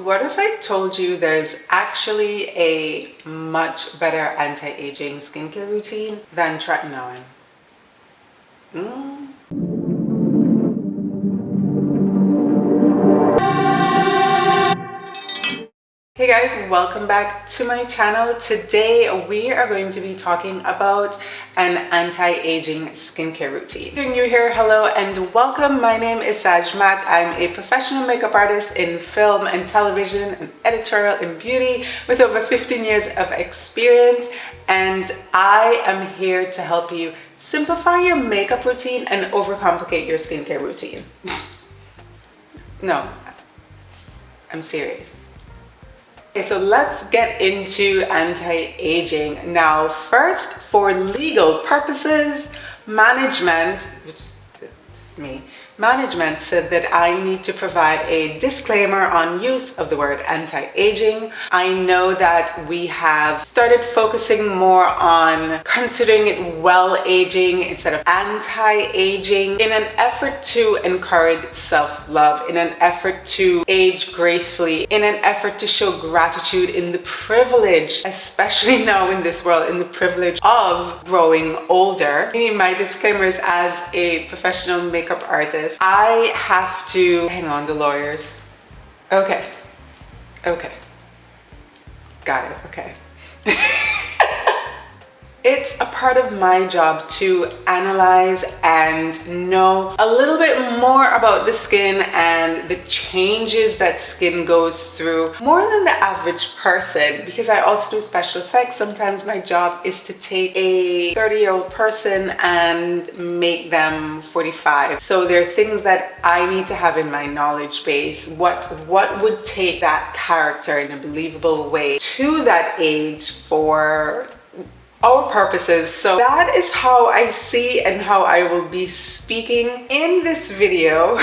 What if I told you there's actually a much better anti-aging skincare routine than tretinoin? Hey guys, welcome back to my channel. Today we are going to be talking about an anti-aging skincare routine. If you're new here, hello and welcome. My name is Sachi. I'm a professional makeup artist in film and television and editorial and beauty with over 15 years of experience, and I am here to help you simplify your makeup routine and overcomplicate your skincare routine. No, I'm serious. Okay, so let's get into anti-aging. Now, first, for legal purposes, management, which is me, management said that I need to provide a disclaimer on use of the word anti-aging. I know that we have started focusing more on considering it well-aging instead of anti-aging in an effort to encourage self-love, in an effort to age gracefully, in an effort to show gratitude in the privilege, especially now in this world, in the privilege of growing older. My disclaimer is, as a professional makeup artist, I have to, hang on, the lawyers. Okay. Got it, okay. It's a part of my job to analyze and know a little bit more about the skin and the changes that skin goes through more than the average person, because I also do special effects. Sometimes my job is to take a 30-year-old person and make them 45. So there are things that I need to have in my knowledge base. What would take that character in a believable way to that age for our purposes. So that is how I see and how I will be speaking in this video.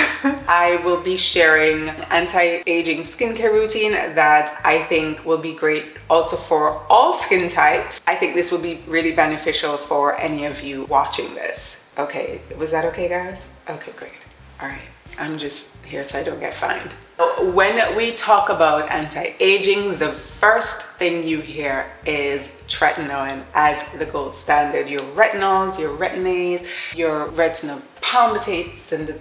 I will be sharing an anti-aging skincare routine that I think will be great also for all skin types. I think this will be really beneficial for any of you watching this. Okay, was that okay, guys? Okay, great. All right, I'm just here so I don't get fined. When we talk about anti-aging, the first thing you hear is tretinoin as the gold standard. Your retinols, your retin-A's, your retinol palmitates, and the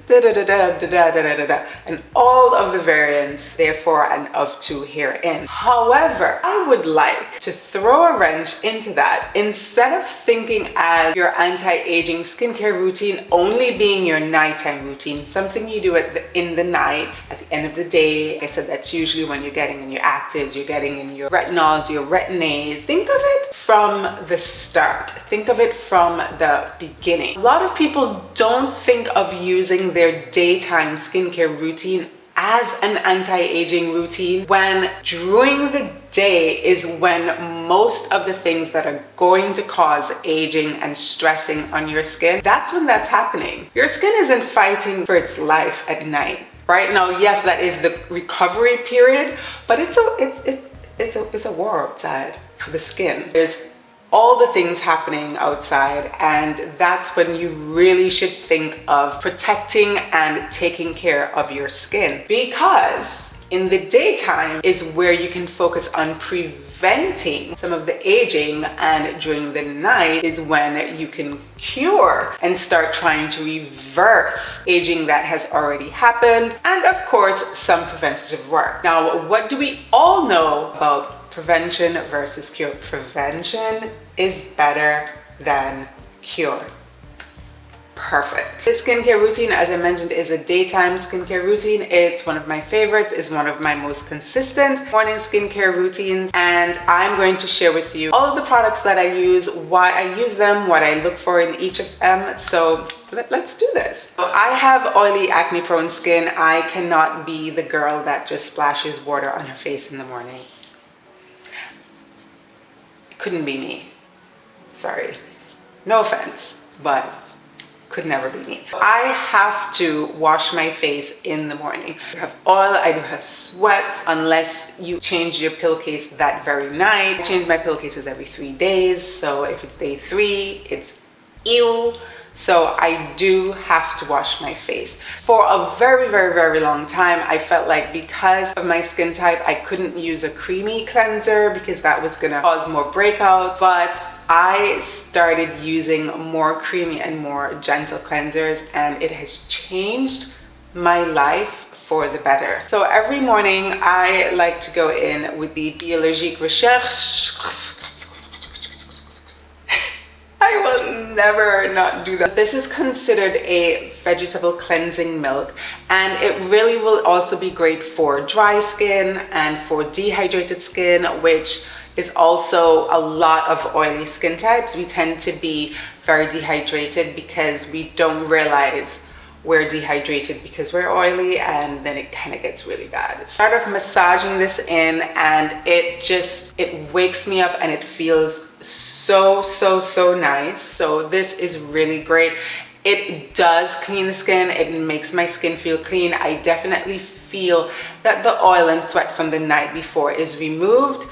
and all of the variants, therefore, and of to herein. However, I would like to throw a wrench into that. Instead of thinking as your anti-aging skincare routine only being your nighttime routine, something you do in the night, at the end of the day. Like I said, that's usually when you're getting in your actives, you're getting in your retinols, your retin-A's. Think of it from the start. Think of it from the beginning. A lot of people don't think of using their daytime skincare routine as an anti-aging routine, when during the day is when most of the things that are going to cause aging and stressing on your skin, that's when that's happening. Your skin isn't fighting for its life at night. Right now, yes, that is the recovery period, but it's a war outside for the skin. There's all the things happening outside, and that's when you really should think of protecting and taking care of your skin, because in the daytime is where you can focus on preventing some of the aging, and during the night is when you can cure and start trying to reverse aging that has already happened, and of course some preventative work. Now, what do we all know about prevention versus cure? Prevention is better than cure. Perfect. This skincare routine, as I mentioned, is a daytime skincare routine. It's one of my favorites, it's one of my most consistent morning skincare routines, and I'm going to share with you all of the products that I use, why I use them, what I look for in each of them. So let's do this. So I have oily, acne prone skin. I cannot be the girl that just splashes water on her face in the morning. Couldn't be me. Sorry. No offense, but could never be me. I have to wash my face in the morning. I do have oil, I do have sweat, unless you change your pillowcase that very night. I change my pillowcases every 3 days, so if it's day 3, it's ew. So I do have to wash my face. For a very long time, I felt like because of my skin type, I couldn't use a creamy cleanser because that was gonna cause more breakouts. But I started using more creamy and more gentle cleansers, and it has changed my life for the better. So every morning I like to go in with the Biologique Recherche. I will never not do that. This is considered a vegetable cleansing milk, and it really will also be great for dry skin and for dehydrated skin, which is also a lot of oily skin types. We tend to be very dehydrated because we don't realize we're dehydrated because we're oily, and then it kind of gets really bad. Start off massaging this in, and it wakes me up and it feels so nice. So this is really great. It does clean the skin. It makes my skin feel clean. I definitely feel that the oil and sweat from the night before is removed.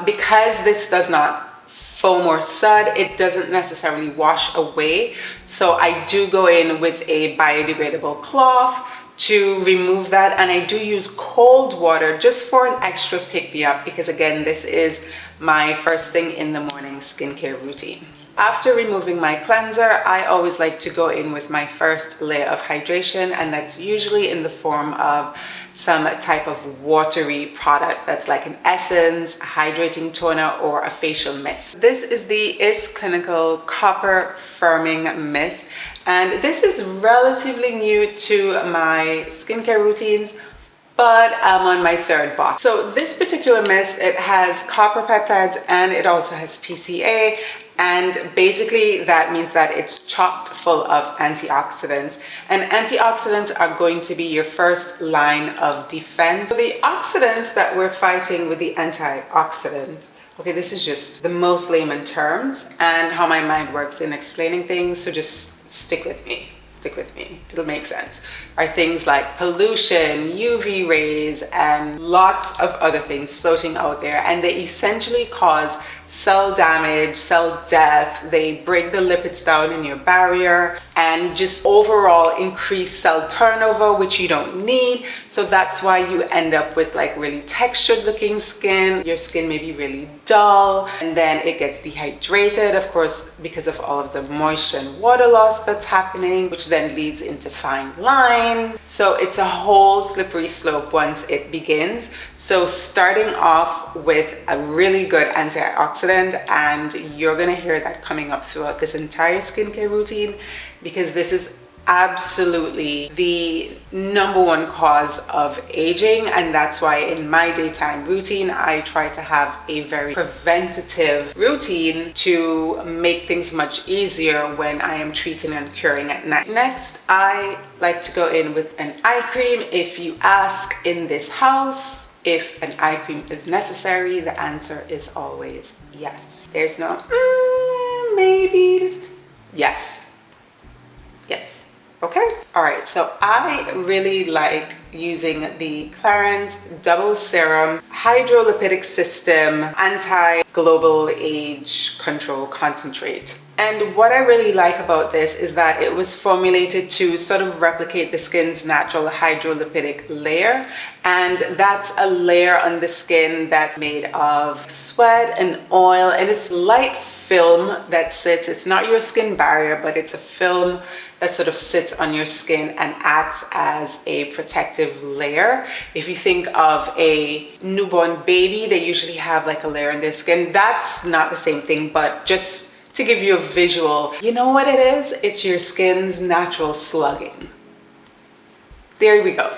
Because this does not foam or sud, it doesn't necessarily wash away. So I do go in with a biodegradable cloth to remove that, and I do use cold water just for an extra pick-me-up, because again, this is my first thing in the morning skincare routine. After removing my cleanser, I always like to go in with my first layer of hydration, and that's usually in the form of some type of watery product that's like an essence, a hydrating toner, or a facial mist. This is the Clinical Copper Firming Mist, and this is relatively new to my skincare routines, but I'm on my third box. So this particular mist, it has copper peptides and it also has PCA. And basically that means that it's chock full of antioxidants, and antioxidants are going to be your first line of defense. So the oxidants that we're fighting with the antioxidant, okay, this is just the most layman terms and how my mind works in explaining things, so just stick with me. It'll make sense. Are things like pollution, UV rays, and lots of other things floating out there, and they essentially cause cell damage, cell death. They break the lipids down in your barrier and just overall increase cell turnover, which you don't need. So that's why you end up with like really textured looking skin. Your skin may be really dull, and then it gets dehydrated, of course, because of all of the moisture and water loss that's happening, which then leads into fine lines. So it's a whole slippery slope once it begins. So starting off with a really good antioxidant, and you're gonna hear that coming up throughout this entire skincare routine, because this is absolutely the #1 cause of aging, and that's why in my daytime routine I try to have a very preventative routine to make things much easier when I am treating and curing at night. Next, I like to go in with an eye cream. If you ask in this house if an eye cream is necessary, the answer is always yes. There's no maybe. Yes. Okay. All right. So I really like using the Clarins Double Serum Hydrolipidic System Anti-Global Age Control Concentrate. And what I really like about this is that it was formulated to sort of replicate the skin's natural hydrolipidic layer. And that's a layer on the skin that's made of sweat and oil, and it's light film that sits. It's not your skin barrier, but it's a film that sort of sits on your skin and acts as a protective layer. If you think of a newborn baby, they usually have like a layer on their skin. That's not the same thing, but just to give you a visual, you know what it is? It's your skin's natural slugging. There we go.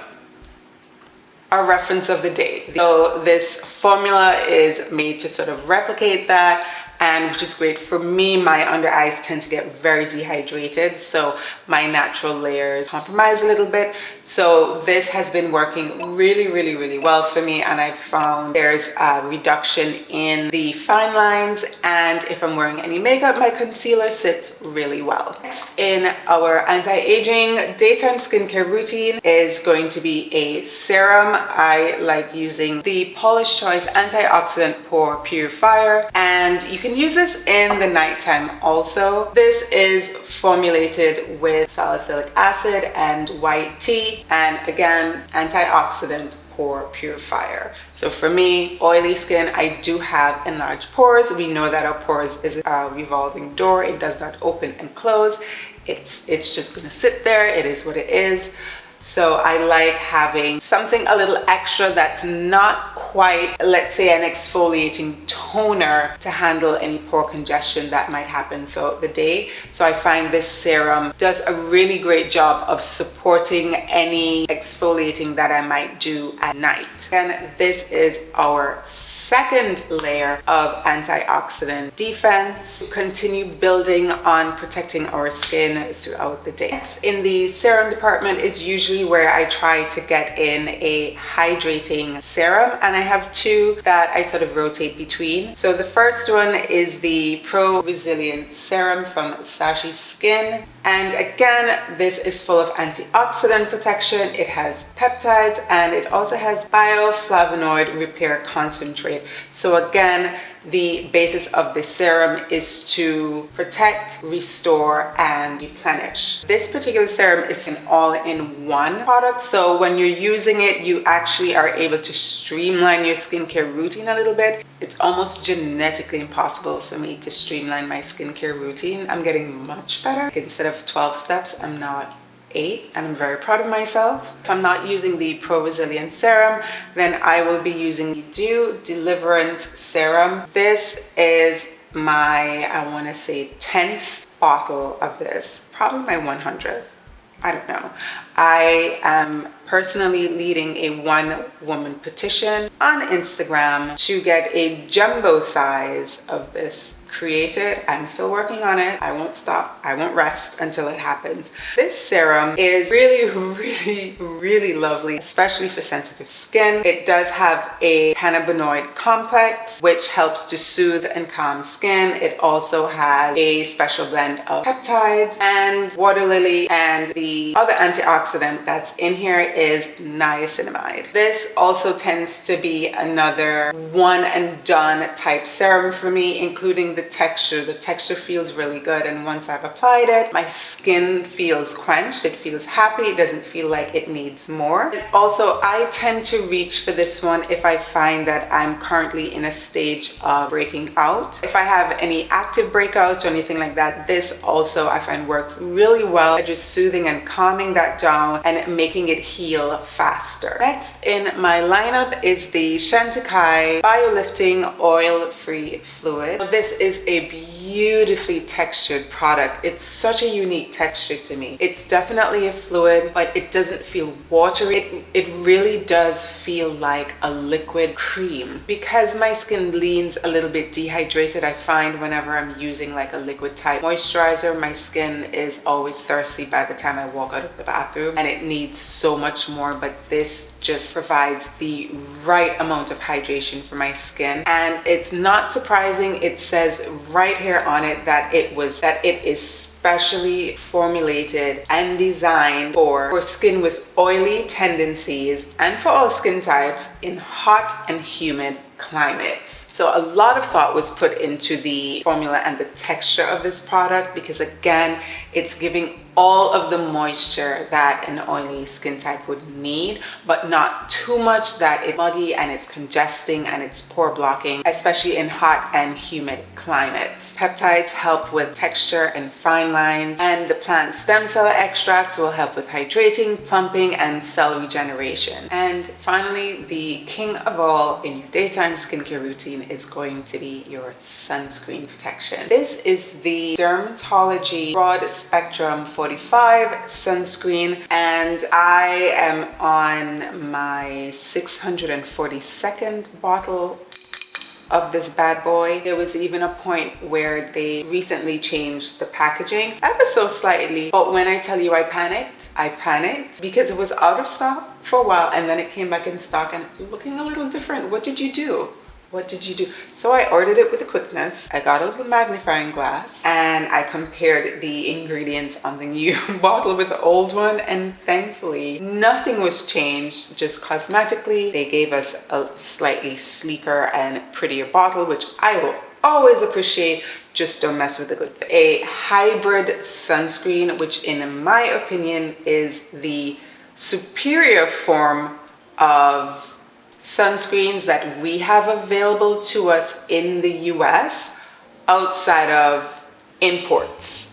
Our reference of the day. So this formula is made to sort of replicate that, and which is great for me. My under eyes tend to get very dehydrated, so my natural layers compromise a little bit. So this has been working really well for me, and I've found there's a reduction in the fine lines, and if I'm wearing any makeup, my concealer sits really well. Next in our anti-aging daytime skincare routine is going to be a serum. I like using the Paula's Choice Antioxidant Pore Purifier, and you can can use this in the nighttime also. This is formulated with salicylic acid and white tea, and again, antioxidant pore purifier. So for me, oily skin, I do have enlarged pores. We know that our pores is a revolving door. It does not open and close. It's just gonna sit there. It is what it is. So I like having something a little extra that's not quite, let's say, an exfoliating toner to handle any pore congestion that might happen throughout the day. So I find this serum does a really great job of supporting any exfoliating that I might do at night. And this is our second layer of antioxidant defense to continue building on protecting our skin throughout the day. Next, in the serum department is usually where I try to get in a hydrating serum, and I have two that I sort of rotate between. So the first one is the Pro Resilient Serum from Sachi Skin. And again, this is full of antioxidant protection. It has peptides and it also has bioflavonoid repair concentrate. So again, the basis of this serum is to protect, restore, and replenish. This particular serum is an all-in-one product, so when you're using it, you actually are able to streamline your skincare routine a little bit. It's almost genetically impossible for me to streamline my skincare routine. I'm getting much better. Instead of 12 steps, I'm now at 8, and I'm very proud of myself. If I'm not using the Pro Resilient Serum, then I will be using the Dieux Deliverance Serum. This is my, I want to say, 10th bottle of this, probably my 100th. I don't know. I am personally leading a one-woman petition on Instagram to get a jumbo size of this created. I'm still working on it. I won't stop. I won't rest until it happens. This serum is really lovely, especially for sensitive skin. It does have a cannabinoid complex, which helps to soothe and calm skin. It also has a special blend of peptides and water lily, and the other antioxidant that's in here is niacinamide. This also tends to be another one and done type serum for me, including the texture. The texture feels really good, and once I've applied it, my skin feels quenched. It feels happy. It doesn't feel like it needs more. Also, I tend to reach for this one if I find that I'm currently in a stage of breaking out. If I have any active breakouts or anything like that, this also I find works really well at just soothing and calming that down and making it heal faster. Next in my lineup is the CHANTECAILLE Biolifting Oil-Free Fluid. This is a beautifully textured product. It's such a unique texture to me. It's definitely a fluid, but it doesn't feel watery. It really does feel like a liquid cream. Because my skin leans a little bit dehydrated, I find whenever I'm using like a liquid type moisturizer, my skin is always thirsty by the time I walk out of the bathroom, and it needs so much more, but this just provides the right amount of hydration for my skin. And it's not surprising, it says right here on it that it is specially formulated and designed for skin with oily tendencies and for all skin types in hot and humid climates. So a lot of thought was put into the formula and the texture of this product, because again, it's giving all of the moisture that an oily skin type would need, but not too much that it's muggy and it's congesting and it's pore blocking, especially in hot and humid climates. Peptides help with texture and fine lines, and the plant stem cell extracts will help with hydrating, plumping, and cell regeneration. And finally, the king of all in your daytime skincare routine is going to be your sunscreen protection. This is the DRMTLGY Broad Spectrum 45 sunscreen, and I am on my 642nd bottle of this bad boy. There was even a point where they recently changed the packaging ever so slightly, but when I tell you I panicked because it was out of stock for a while, and then it came back in stock and it's looking a little different. What did you do? What did you do? So I ordered it with a quickness. I got a little magnifying glass and I compared the ingredients on the new bottle with the old one, and thankfully nothing was changed. Just cosmetically, they gave us a slightly sleeker and prettier bottle, which I will always appreciate. Just don't mess with the good thing. A hybrid sunscreen, which in my opinion is the superior form of sunscreens that we have available to us in the US outside of imports.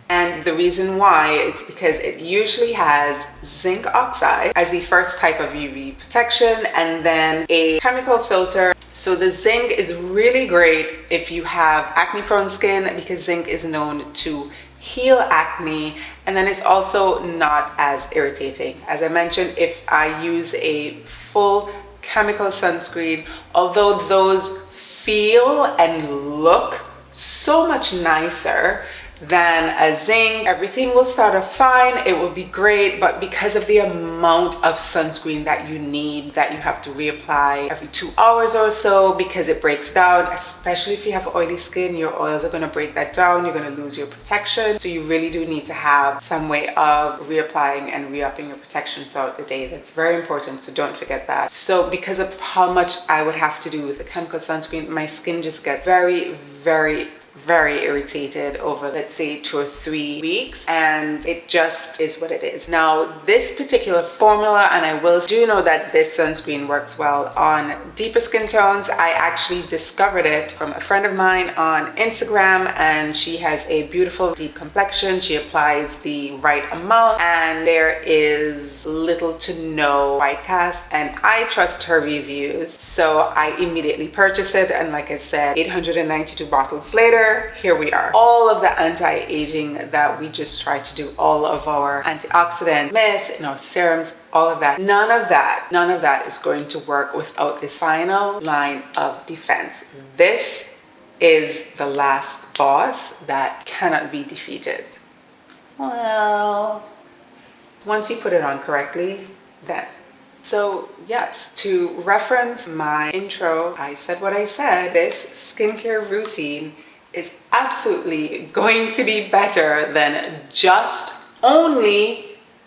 And the reason why is because it usually has zinc oxide as the first type of UV protection and then a chemical filter. So the zinc is really great if you have acne prone skin because zinc is known to heal acne, and then it's also not as irritating. As I mentioned, if I use a full chemical sunscreen, although those feel and look so much nicer than a zinc, everything will start off fine, it will be great, but because of the amount of sunscreen that you need, that you have to reapply every 2 hours or so because it breaks down, especially if you have oily skin, your oils are going to break that down, you're going to lose your protection. So you really do need to have some way of reapplying and re-upping your protection throughout the day. That's very important, so don't forget that. So because of how much I would have to do with the chemical sunscreen, my skin just gets very irritated over, let's say, 2 or 3 weeks, and it just is what it is. Now this particular formula, and I will do know that this sunscreen works well on deeper skin tones. I actually discovered it from a friend of mine on Instagram, and she has a beautiful deep complexion. She applies the right amount and there is little to no white cast, and I trust her reviews, so I immediately purchased it, and like I said, 892 bottles later, here we are. All of the anti-aging that we just try to do, all of our antioxidant mist in our serums, all of that, none of that is going to work without this final line of defense. This is the last boss that cannot be defeated. Well, once you put it on correctly, then. So yes, to reference my intro, I said what I said. This skincare routine is absolutely going to be better than just only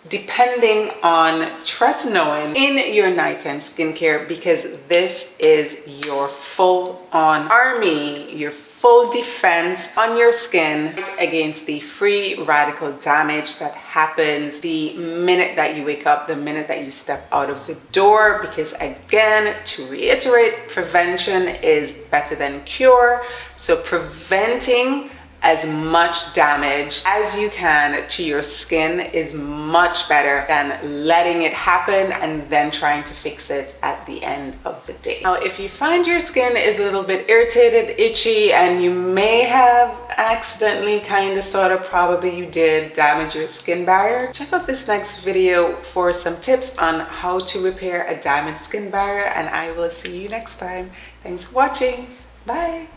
depending on tretinoin in your nighttime skincare, because this is your full-on army, your full defense on your skin against the free radical damage that happens the minute that you wake up, the minute that you step out of the door. Because again, to reiterate, prevention is better than cure. So preventing as much damage as you can to your skin is much better than letting it happen and then trying to fix it at the end of the day. Now, if you find your skin is a little bit irritated, itchy, and you may have accidentally, probably you did damage your skin barrier, check out this next video for some tips on how to repair a damaged skin barrier, and I will see you next time. Thanks for watching. Bye.